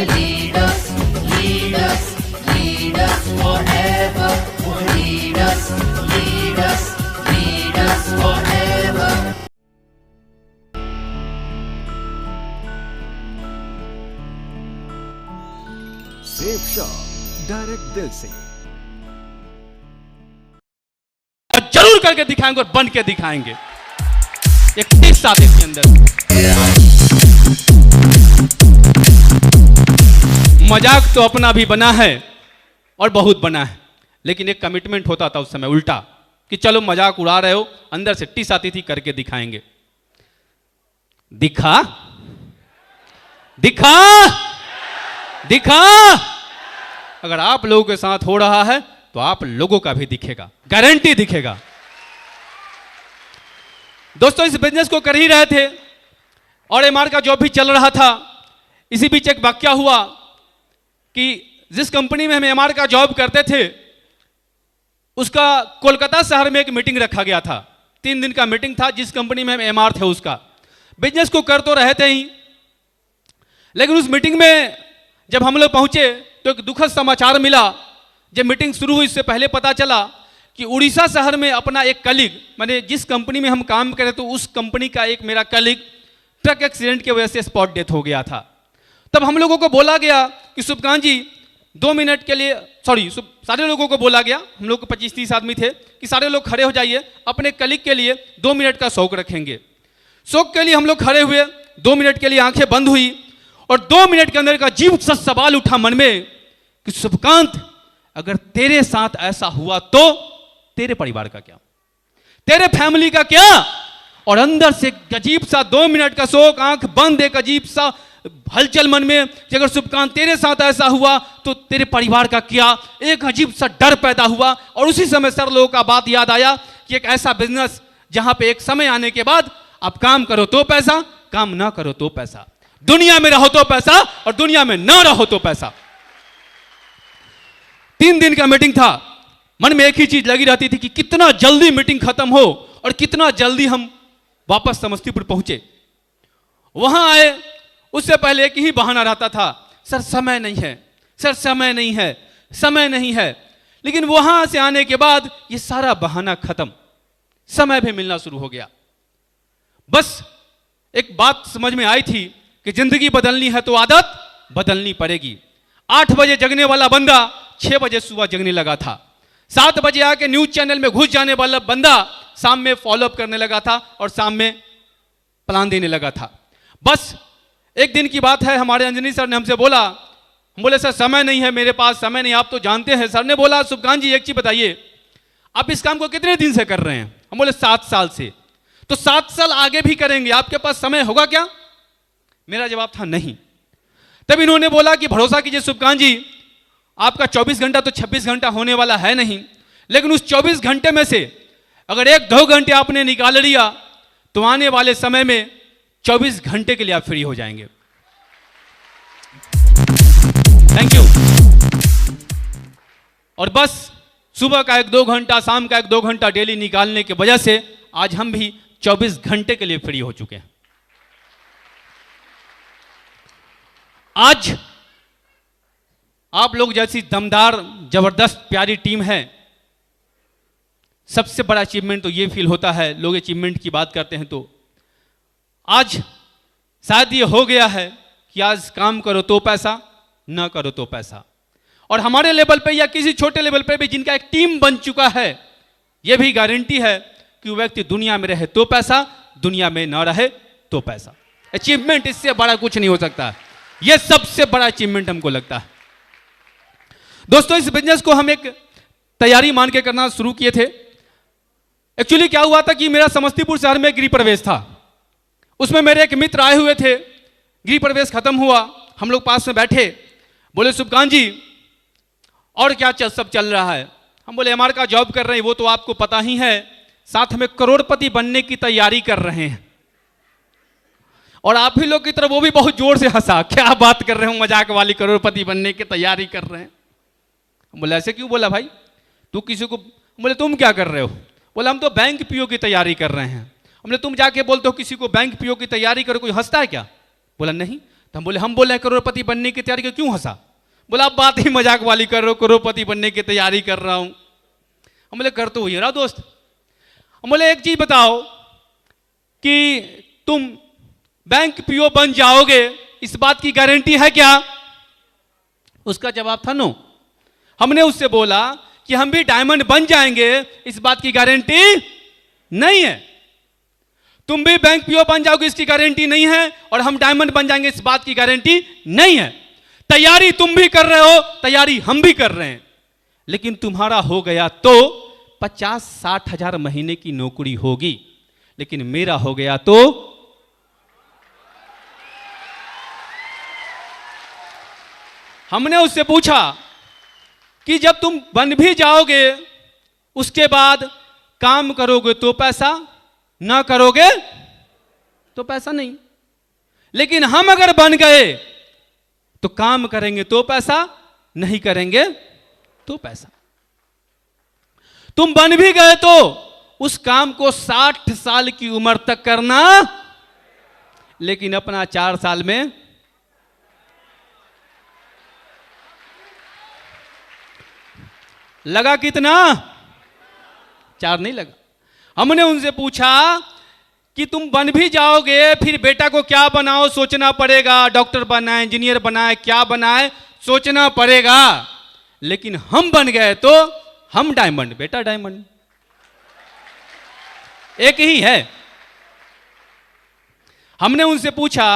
lead us, lead us, lead us forever. Lead us, lead us, lead us forever. Safe shop, direct दिल से। जरूर करके दिखाएंगे और बन के दिखाएंगे। एक टिप्स आते इसके अंदर। मजाक तो अपना भी बना है और बहुत बना है, लेकिन एक कमिटमेंट होता था उस समय उल्टा कि चलो मजाक उड़ा रहे हो, अंदर से टिस आती थी करके दिखाएंगे। दिखा दिखा दिखा। अगर आप लोगों के साथ हो रहा है तो आप लोगों का भी दिखेगा, गारंटी दिखेगा। दोस्तों इस बिजनेस को कर ही रहे थे और एमआर का जॉब भी चल रहा था। इसी बीच एक वाकया हुआ कि जिस कंपनी में हम एमआर का जॉब करते थे उसका कोलकाता शहर में एक मीटिंग रखा गया था। 3 दिन का मीटिंग था जिस कंपनी में हम एमआर थे उसका। बिजनेस को कर तो रहे थे ही, लेकिन उस मीटिंग में जब हम लोग पहुंचे तो एक दुखद समाचार मिला। जब मीटिंग शुरू हुई इससे पहले पता चला कि उड़ीसा शहर में अपना एक कलीग, माने जिस कंपनी में हम काम करें तो उस कंपनी का एक मेरा कलीग ट्रक एक्सीडेंट की वजह से स्पॉट डेथ हो गया था। तब हम लोगों को बोला गया कि शुभकांत जी 2 मिनट के लिए, सारे लोगों को बोला गया, हम लोग 25-30 आदमी थे, कि सारे लोग खड़े हो जाइए, अपने कलीग के लिए 2 मिनट का शौक रखेंगे। शौक के लिए हम लोग खड़े हुए, 2 मिनट के लिए आंखें बंद हुई और 2 मिनट के अंदर का अजीब सा सवाल उठा मन में कि शुभकांत अगर तेरे साथ ऐसा हुआ तो तेरे परिवार का क्या, तेरे फैमिली का क्या। और अंदर से अजीब सा 2 मिनट का शौक, आंख बंद, एक अजीब सा हलचल मन में कि अगर शुभकांत तेरे साथ ऐसा हुआ तो तेरे परिवार का क्या। एक अजीब सा डर पैदा हुआ और उसी समय सर लोगों का बात याद आया कि एक ऐसा बिजनेस जहां पे एक समय आने के बाद आप काम करो तो पैसा, काम ना करो तो पैसा, दुनिया में रहो तो पैसा और दुनिया में ना रहो तो पैसा। 3 दिन का मीटिंग था, मन में एक ही चीज लगी रहती थी कि कितना जल्दी मीटिंग खत्म हो और कितना जल्दी हम वापस समस्तीपुर पहुंचे। वहां आए उससे पहले एक ही बहाना रहता था, सर समय नहीं है, सर समय नहीं है, समय नहीं है। लेकिन वहां से आने के बाद ये सारा बहाना खत्म, समय भी मिलना शुरू हो गया। बस एक बात समझ में आई थी कि जिंदगी बदलनी है तो आदत बदलनी पड़ेगी। 8 बजे जगने वाला बंदा 6 बजे सुबह जगने लगा था। 7 बजे आके न्यूज चैनल में घुस जाने वाला बंदा शाम में फॉलोअप करने लगा था और शाम में प्लान देने लगा था। बस एक दिन की बात है, हमारे अंजनी सर ने हमसे बोला, हम बोले सर समय नहीं है मेरे पास, समय नहीं, आप तो जानते हैं। सर ने बोला शुभकांत जी एक चीज बताइए, आप इस काम को कितने दिन से कर रहे हैं। हम बोले 7 साल से। तो 7 साल आगे भी करेंगे, आपके पास समय होगा क्या। मेरा जवाब था नहीं। तब इन्होंने बोला कि भरोसा कीजिए शुभकांत जी, आपका 24 घंटा तो 26 घंटा होने वाला है नहीं, लेकिन उस 24 घंटे में से अगर 1-2 घंटे आपने निकाल लिया तो आने वाले समय में 24 घंटे के लिए आप फ्री हो जाएंगे। Thank you. और बस सुबह का 1-2 घंटा, शाम का 1-2 घंटा डेली निकालने की वजह से आज हम भी 24 घंटे के लिए फ्री हो चुके हैं। आज आप लोग जैसी दमदार जबरदस्त प्यारी टीम है, सबसे बड़ा अचीवमेंट तो ये फील होता है, लोग अचीवमेंट की बात करते हैं तो आज शायद ये हो गया है कि आज काम करो तो पैसा, ना करो तो पैसा। और हमारे लेवल पे या किसी छोटे लेवल पे भी जिनका एक टीम बन चुका है, ये भी गारंटी है कि वो व्यक्ति दुनिया में रहे तो पैसा, दुनिया में ना रहे तो पैसा। अचीवमेंट इससे बड़ा कुछ नहीं हो सकता। यह सबसे बड़ा अचीवमेंट हमको लगता है। दोस्तों इस बिजनेस को हम एक तैयारी मान के करना शुरू किए थे। एक्चुअली क्या हुआ था कि मेरा समस्तीपुर शहर में गृह प्रवेश था, उसमें मेरे एक मित्र आए हुए थे। गृह प्रवेश खत्म हुआ, हम लोग पास में बैठे, बोले शुभकांत जी और क्या सब चल रहा है। हम बोले एमआर का जॉब कर रहे हैं, वो तो आपको पता ही है, साथ में करोड़पति बनने की तैयारी कर रहे हैं। और आप ही लोग की तरफ वो भी बहुत जोर से हंसा, क्या बात कर रहे हो, मजाक वाली, करोड़पति बनने की तैयारी कर रहे हैं। बोले ऐसे क्यों बोला भाई, तू किसी को, बोले तुम क्या कर रहे हो, बोले हम तो बैंक पीओ की तैयारी कर रहे हैं। हमने तुम जाके बोलते हो किसी को बैंक पीओ की तैयारी करो, कोई हंसता है क्या, बोला नहीं। तो हम बोले हम बोले करोड़पति बनने की तैयारी, क्यों हंसा? बोला आप बात ही मजाक वाली कर रहे हो, करोड़पति बनने की तैयारी कर रहा हूं। हम बोले कर तो वही रहा दोस्त। हम बोले एक चीज बताओ कि तुम बैंक पीओ बन जाओगे, इस बात की गारंटी है क्या? उसका जवाब था नो। हमने उससे बोला कि हम भी डायमंड बन जाएंगे, इस बात की गारंटी नहीं है। तुम भी बैंक पीओ बन जाओगे, इसकी गारंटी नहीं है, और हम डायमंड बन जाएंगे, इस बात की गारंटी नहीं है। तैयारी तुम भी कर रहे हो, तैयारी हम भी कर रहे हैं, लेकिन तुम्हारा हो गया तो 50-60 हजार महीने की नौकरी होगी, लेकिन मेरा हो गया तो हमने उससे पूछा कि जब तुम बन भी जाओगे, उसके बाद काम करोगे तो पैसा, ना करोगे तो पैसा नहीं। लेकिन हम अगर बन गए तो काम करेंगे तो पैसा, नहीं करेंगे तो पैसा। तुम बन भी गए तो उस काम को 60 साल की उम्र तक करना, लेकिन अपना 4 साल में लगा कितना? 4 नहीं लगा। हमने उनसे पूछा कि तुम बन भी जाओगे, फिर बेटा को क्या बनाओ सोचना पड़ेगा, डॉक्टर बनाए, इंजीनियर बनाए, क्या बनाए सोचना पड़ेगा, लेकिन हम बन गए तो हम डायमंड, बेटा डायमंड एक ही है। हमने उनसे पूछा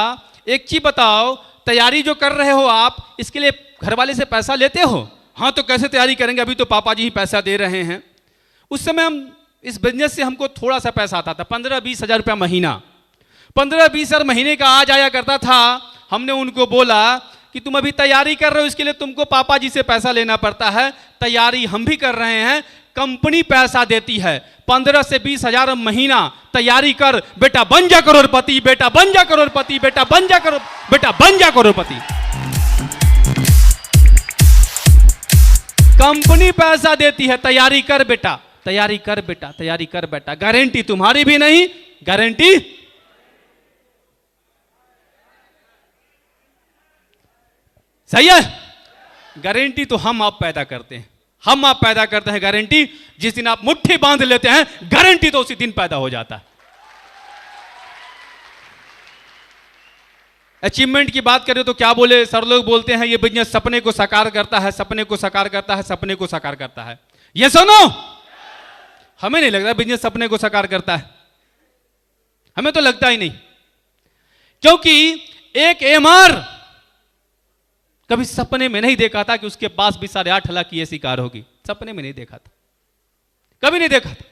एक चीज बताओ, तैयारी जो कर रहे हो आप, इसके लिए घर वाले से पैसा लेते हो? हाँ तो कैसे तैयारी करेंगे, अभी तो पापा जी ही पैसा दे रहे हैं। उस समय हम इस बिजनेस से हमको थोड़ा सा पैसा आता था, 15-20 हजार रुपया महीना, 15-20 हजार महीने का आ जाया करता था। हमने उनको बोला कि तुम अभी तैयारी कर रहे हो, इसके लिए तुमको पापा जी से पैसा लेना पड़ता है, तैयारी हम भी कर रहे हैं, कंपनी पैसा देती है, 15 से 20 हजार महीना तैयारी कर, बेटा बन जा करोड़पति, बेटा बन जा करोड़पति, बेटा बन जा करो, बेटा बन जा करोड़पति। कंपनी पैसा देती है, तैयारी कर बेटा, तैयारी कर बेटा, तैयारी कर बेटा। गारंटी तुम्हारी भी नहीं, गारंटी सही है। गारंटी तो हम आप पैदा करते हैं, हम आप पैदा करते हैं गारंटी। जिस दिन आप मुट्ठी बांध लेते हैं, गारंटी तो उसी दिन पैदा हो जाता है। अचीवमेंट की बात करें तो क्या बोले सर, लोग बोलते हैं ये बिजनेस सपने को साकार करता है, सपने को साकार करता है, सपने को साकार करता है। ये सुनो, हमें नहीं लगता बिजनेस सपने को साकार करता है, हमें तो लगता ही नहीं, क्योंकि एक एमआर कभी सपने में नहीं देखा था कि उसके पास भी 8.5 लाख की ऐसी कार होगी, सपने में नहीं देखा था, कभी नहीं देखा था।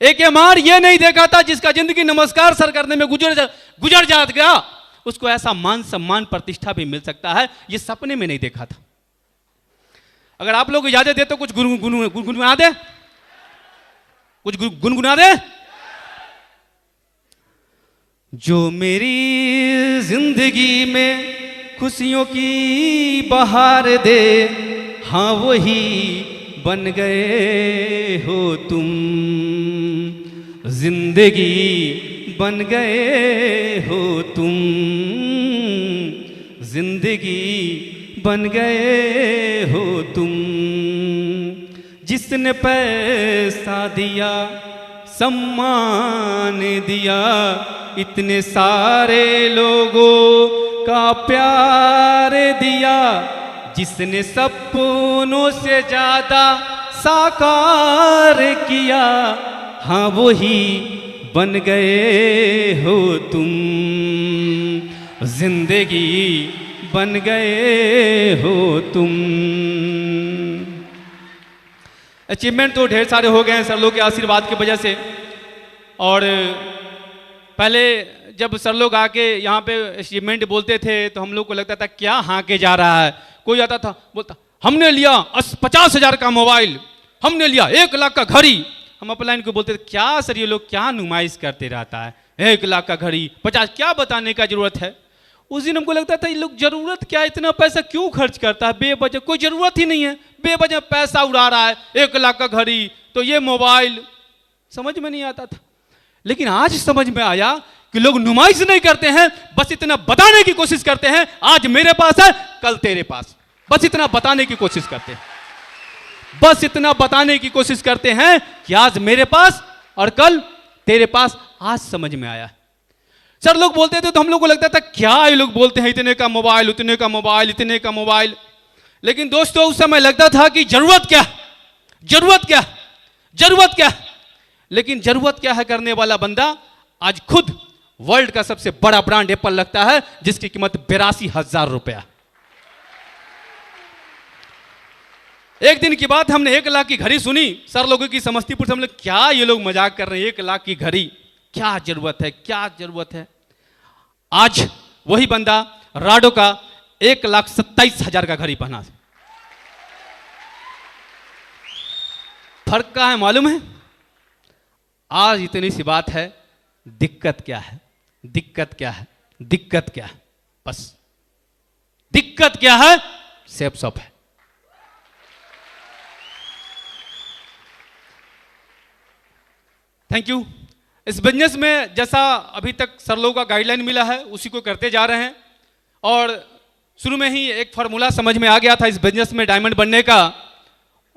एक एमआर ये नहीं देखा था जिसका जिंदगी नमस्कार सर करने में गुजर जाएगा, उसको ऐसा मान सम्मान प्रतिष्ठा भी मिल सकता है, ये सपने में नहीं देखा था। अगर आप लोग इजाजत दे तो कुछ गुनगुना दे, कुछ गुनगुना दे। जो मेरी जिंदगी में खुशियों की बहार दे, हाँ वही बन गए हो तुम, जिंदगी बन गए हो तुम, जिंदगी बन गए हो तुम। जिसने पैसा दिया, सम्मान दिया, इतने सारे लोगों का प्यार दिया, जिसने सपनों से ज्यादा साकार किया, हाँ वही बन गए हो तुम, जिंदगी बन गए हो तुम। अचीवमेंट तो ढेर सारे हो गए हैं सर लोग के आशीर्वाद की वजह से। और पहले जब सर लोग आके यहाँ पे अचीवमेंट बोलते थे तो हम लोग को लगता था क्या हाँके जा रहा है। कोई आता था बोलता हमने लिया 50 हजार का मोबाइल, हमने लिया 1 लाख का घड़ी। हम अपलाइन को बोलते थे क्या सर ये लोग क्या नुमाइश करते रहता है, 1 लाख का घड़ी 50, क्या बताने का जरूरत है। उस दिन हमको लगता था ये लोग जरूरत क्या, इतना पैसा क्यों खर्च करता है बेवजह, कोई जरूरत ही नहीं है, बेवजह पैसा उड़ा रहा है, 1 लाख का घड़ी तो ये मोबाइल, समझ में नहीं आता था। लेकिन आज समझ में आया कि लोग नुमाइश नहीं करते हैं, बस इतना बताने की कोशिश करते हैं आज मेरे पास है कल तेरे पास। बस इतना बताने की कोशिश करते हैं, बस इतना बताने की कोशिश करते हैं कि आज मेरे पास और कल तेरे पास। आज समझ में आया। सर लोग बोलते थे तो हम लोग को लगता था क्या ये लोग बोलते हैं, इतने का मोबाइल, उतने का मोबाइल, इतने का मोबाइल। लेकिन दोस्तों उस समय लगता था कि जरूरत क्या, जरूरत क्या, जरूरत क्या। लेकिन जरूरत क्या है करने वाला बंदा आज खुद वर्ल्ड का सबसे बड़ा ब्रांड एप्पल लगता है, जिसकी कीमत 82,000 रुपया। एक दिन की बात, हमने 1 लाख की घड़ी सुनी सर लोगों की समस्तीपुर से। हम लोग क्या ये लोग मजाक कर रहे हैं, 1 लाख की घड़ी, क्या जरूरत है, क्या जरूरत है। आज वही बंदा राडो का 1,27,000 का घड़ी पहना। फर्क क्या है मालूम है? आज इतनी सी बात है, दिक्कत क्या है, दिक्कत क्या है, दिक्कत क्या है, बस दिक्कत क्या है, सेफ शॉप है। Thank you. इस बिजनेस में जैसा अभी तक सर लोगों का गाइडलाइन मिला है उसी को करते जा रहे हैं, और शुरू में ही एक फार्मूला समझ में आ गया था इस बिजनेस में डायमंड बनने का,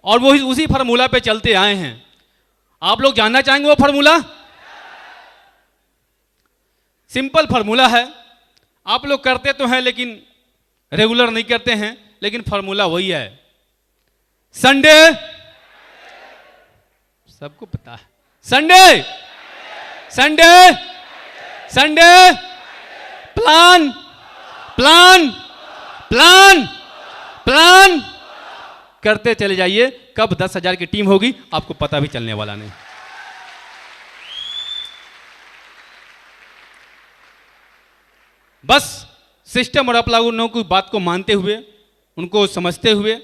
और वो उसी फार्मूला पे चलते आए हैं। आप लोग जानना चाहेंगे वो फार्मूला? सिंपल फार्मूला है, आप लोग करते तो हैं लेकिन रेगुलर नहीं करते हैं, लेकिन फार्मूला वही है। संडे, सबको पता है, Sunday Sunday Sunday, plan plan plan plan करते चले जाइए। कब 10,000 की टीम होगी आपको पता भी चलने वाला नहीं। बस सिस्टम और आप लोगों की बात को मानते हुए, उनको समझते हुए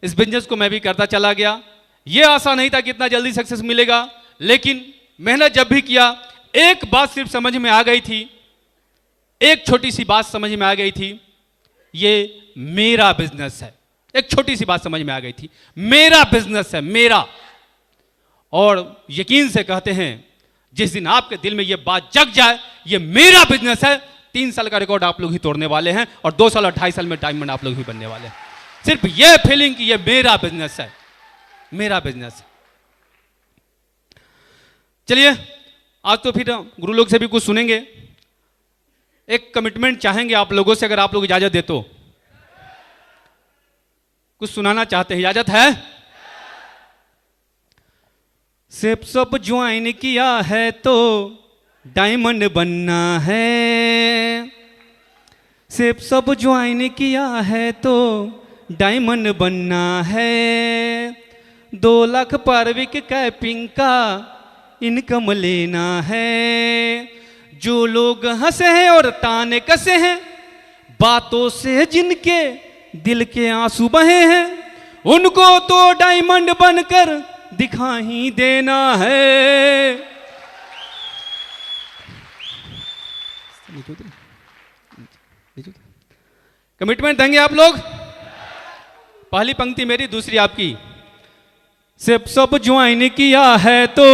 इस बिजनेस को मैं भी करता चला गया। यह आशा नहीं था कि इतना जल्दी सक्सेस मिलेगा, लेकिन मेहनत जब भी किया, एक बात सिर्फ समझ में आ गई थी, एक छोटी सी बात समझ में आ गई थी, ये मेरा बिजनेस है। एक छोटी सी बात समझ में आ गई थी, मेरा बिजनेस है, मेरा। और यकीन से कहते हैं जिस दिन आपके दिल में यह बात जग जाए ये मेरा बिजनेस है, 3 साल का रिकॉर्ड आप लोग ही तोड़ने वाले हैं, और 2 साल और 2.5 साल में डायमंड आप लोग ही बनने वाले हैं। सिर्फ यह फीलिंग कि यह मेरा बिजनेस है, मेरा बिजनेस है। चलिए आज तो फिर गुरु लोग से भी कुछ सुनेंगे। एक कमिटमेंट चाहेंगे आप लोगों से, अगर आप लोग इजाजत दे तो कुछ सुनाना चाहते हैं, इजाजत है? सेप सब ज्वाइन किया है तो डायमंड बनना है, सेप सब ज्वाइन किया है तो डायमंड बनना है। 2 लाख पर वीक कैपिंग का इनकम लेना है। जो लोग हंसे हैं और ताने कसे हैं, बातों से जिनके दिल के आंसू बहे हैं, उनको तो डायमंड बनकर दिखा ही देना है। कमिटमेंट देंगे आप लोग? पहली पंक्ति मेरी, दूसरी आपकी। सिर्फ सब ज्वाइन किया है तो,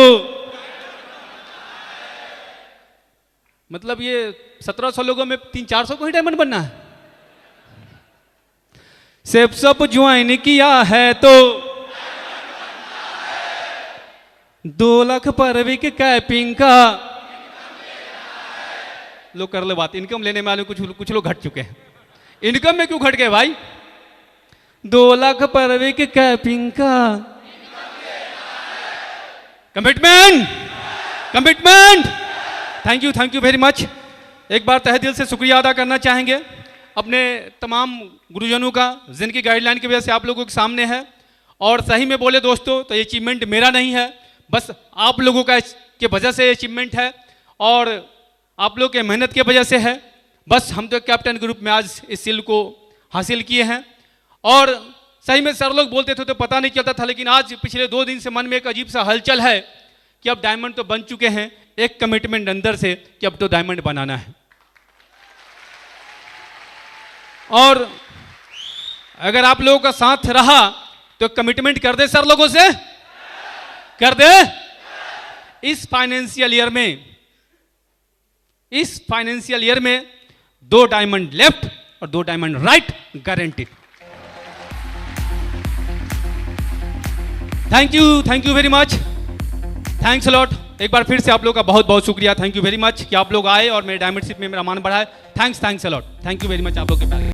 मतलब ये 1700 लोगों में 300-400 को ही डायमंड बनना है। सिर्फ सब ज्वाइन किया है तो 2 लाख पर वीक कैपिंग का, लोग कर ले बात, इनकम लेने वाले कुछ लोग घट चुके हैं। इनकम में क्यों घट गए भाई? 2 लाख पर वीक कैपिंग का commitment, commitment. Thank you very much. एक बार तहे दिल से शुक्रिया अदा करना चाहेंगे अपने तमाम गुरुजनों का, जिनकी गाइडलाइन की वजह से आप लोगों के सामने है। और सही में बोले दोस्तों तो ये अचीवमेंट मेरा नहीं है, बस आप लोगों का के वजह से ये अचीवमेंट है, और आप लोग के मेहनत की वजह से है। बस हम तो कैप्टन ग्रुप में आज इस सील को हासिल किए हैं। और सही में सर लोग बोलते थे तो पता नहीं चलता था, लेकिन आज पिछले 2 दिन से मन में एक अजीब सा हलचल है कि अब डायमंड तो बन चुके हैं। एक कमिटमेंट अंदर से कि अब तो डायमंड बनाना है। और अगर आप लोगों का साथ रहा तो कमिटमेंट कर दे सर लोगों से, कर दे। इस फाइनेंशियल ईयर में, इस फाइनेंशियल ईयर में 2 डायमंड लेफ्ट और 2 diamond right guarantee. Thank you very much, thanks a lot. एक बार फिर से आप लोग का बहुत बहुत शुक्रिया, थैंक यू वेरी मच कि आप लोग आए और मेरे डायमंडशिप में मेरा मान बढ़ाए। Thanks a lot, thank you very much आप लोग के प्यार।